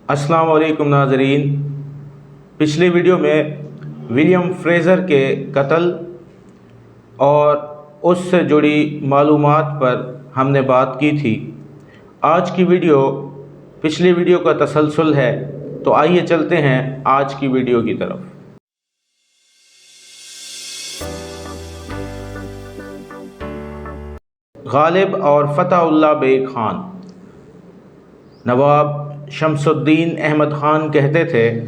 السلام علیکم ناظرین، پچھلی ویڈیو میں ولیم فریزر کے قتل اور اس سے جڑی معلومات پر ہم نے بات کی تھی۔ آج کی ویڈیو پچھلی ویڈیو کا تسلسل ہے، تو آئیے چلتے ہیں آج کی ویڈیو کی طرف۔ غالب اور فتح اللہ بیگ خان۔ نواب شمس الدین احمد خان کہتے تھے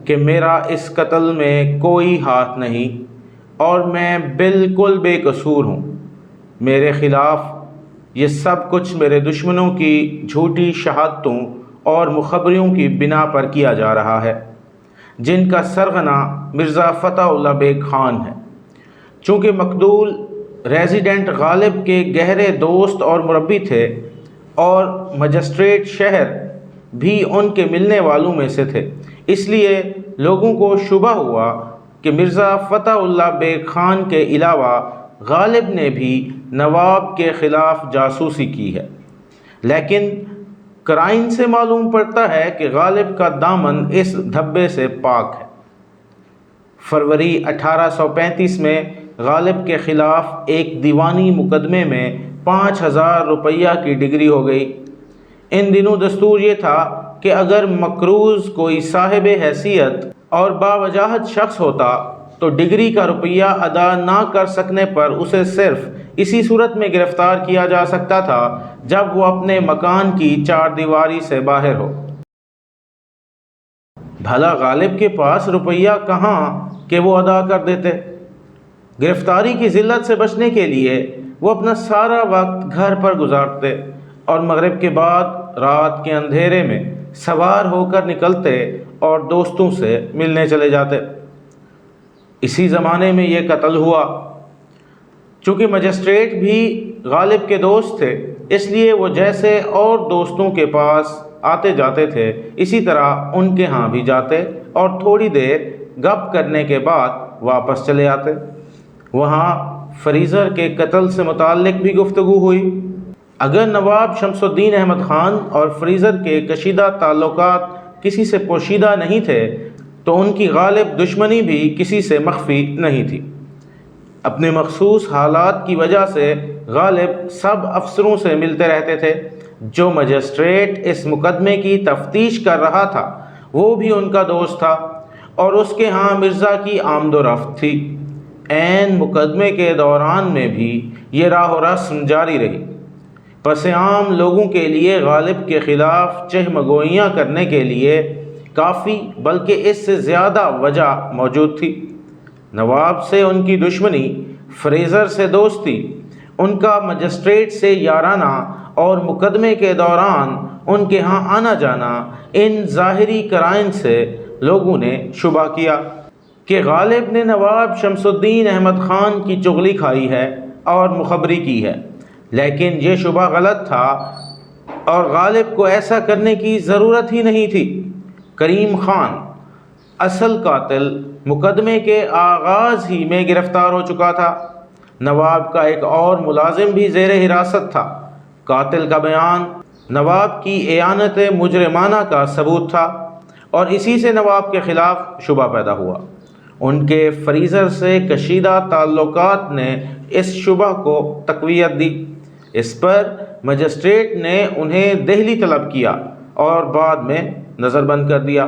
کہ میرا اس قتل میں کوئی ہاتھ نہیں اور میں بالکل بے قصور ہوں۔ میرے خلاف یہ سب کچھ میرے دشمنوں کی جھوٹی شہادتوں اور مخبریوں کی بنا پر کیا جا رہا ہے، جن کا سرغنہ مرزا فتح اللہ بیگ خان ہے۔ چونکہ مقتول ریزیڈنٹ غالب کے گہرے دوست اور مربی تھے اور مجسٹریٹ شہر بھی ان کے ملنے والوں میں سے تھے، اس لیے لوگوں کو شبہ ہوا کہ مرزا فتح اللہ بیگ خان کے علاوہ غالب نے بھی نواب کے خلاف جاسوسی کی ہے۔ لیکن قرائن سے معلوم پڑتا ہے کہ غالب کا دامن اس دھبے سے پاک ہے۔ فروری 1835 میں غالب کے خلاف ایک دیوانی مقدمے میں 5000 روپیہ کی ڈگری ہو گئی۔ ان دنوں دستور یہ تھا کہ اگر مقروض کوئی صاحب حیثیت اور باوجاہت شخص ہوتا تو ڈگری کا روپیہ ادا نہ کر سکنے پر اسے صرف اسی صورت میں گرفتار کیا جا سکتا تھا جب وہ اپنے مکان کی چار دیواری سے باہر ہو۔ بھلا غالب کے پاس روپیہ کہاں کہ وہ ادا کر دیتے؟ گرفتاری کی ذلت سے بچنے کے لیے وہ اپنا سارا وقت گھر پر گزارتے اور مغرب کے بعد رات کے اندھیرے میں سوار ہو کر نکلتے اور دوستوں سے ملنے چلے جاتے۔ اسی زمانے میں یہ قتل ہوا۔ چونکہ مجسٹریٹ بھی غالب کے دوست تھے، اس لیے وہ جیسے اور دوستوں کے پاس آتے جاتے تھے، اسی طرح ان کے ہاں بھی جاتے اور تھوڑی دیر گپ کرنے کے بعد واپس چلے آتے۔ وہاں فریزر کے قتل سے متعلق بھی گفتگو ہوئی۔ اگر نواب شمس الدین احمد خان اور فریزر کے کشیدہ تعلقات کسی سے پوشیدہ نہیں تھے تو ان کی غالب دشمنی بھی کسی سے مخفی نہیں تھی۔ اپنے مخصوص حالات کی وجہ سے غالب سب افسروں سے ملتے رہتے تھے۔ جو مجسٹریٹ اس مقدمے کی تفتیش کر رہا تھا وہ بھی ان کا دوست تھا اور اس کے ہاں مرزا کی آمد و رفت تھی۔ عین مقدمے کے دوران میں بھی یہ راہ و رسم جاری رہی۔ پس عام لوگوں کے لیے غالب کے خلاف چہمگوئیاں کرنے کے لیے کافی بلکہ اس سے زیادہ وجہ موجود تھی۔ نواب سے ان کی دشمنی، فریزر سے دوستی، ان کا مجسٹریٹ سے یارانہ اور مقدمے کے دوران ان کے ہاں آنا جانا، ان ظاہری قرائن سے لوگوں نے شبہ کیا کہ غالب نے نواب شمس الدین احمد خان کی چغلی کھائی ہے اور مخبری کی ہے۔ لیکن یہ شبہ غلط تھا اور غالب کو ایسا کرنے کی ضرورت ہی نہیں تھی۔ کریم خان، اصل قاتل، مقدمے کے آغاز ہی میں گرفتار ہو چکا تھا۔ نواب کا ایک اور ملازم بھی زیر حراست تھا۔ قاتل کا بیان نواب کی اعانت مجرمانہ کا ثبوت تھا اور اسی سے نواب کے خلاف شبہ پیدا ہوا۔ ان کے فریزر سے کشیدہ تعلقات نے اس شبہ کو تقویت دی۔ اس پر مجسٹریٹ نے انہیں دہلی طلب کیا اور بعد میں نظر بند کر دیا۔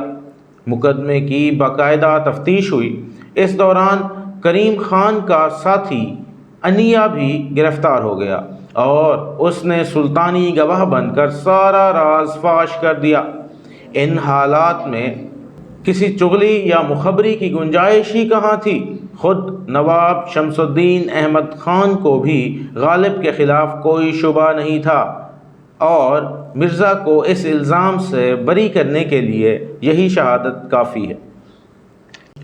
مقدمے کی باقاعدہ تفتیش ہوئی۔ اس دوران کریم خان کا ساتھی انیا بھی گرفتار ہو گیا اور اس نے سلطانی گواہ بن کر سارا راز فاش کر دیا۔ ان حالات میں کسی چغلی یا مخبری کی گنجائش ہی کہاں تھی؟ خود نواب شمس الدین احمد خان کو بھی غالب کے خلاف کوئی شبہ نہیں تھا اور مرزا کو اس الزام سے بری کرنے کے لیے یہی شہادت کافی ہے۔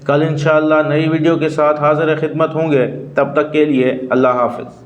کل انشاءاللہ نئی ویڈیو کے ساتھ حاضر خدمت ہوں گے، تب تک کے لیے اللہ حافظ۔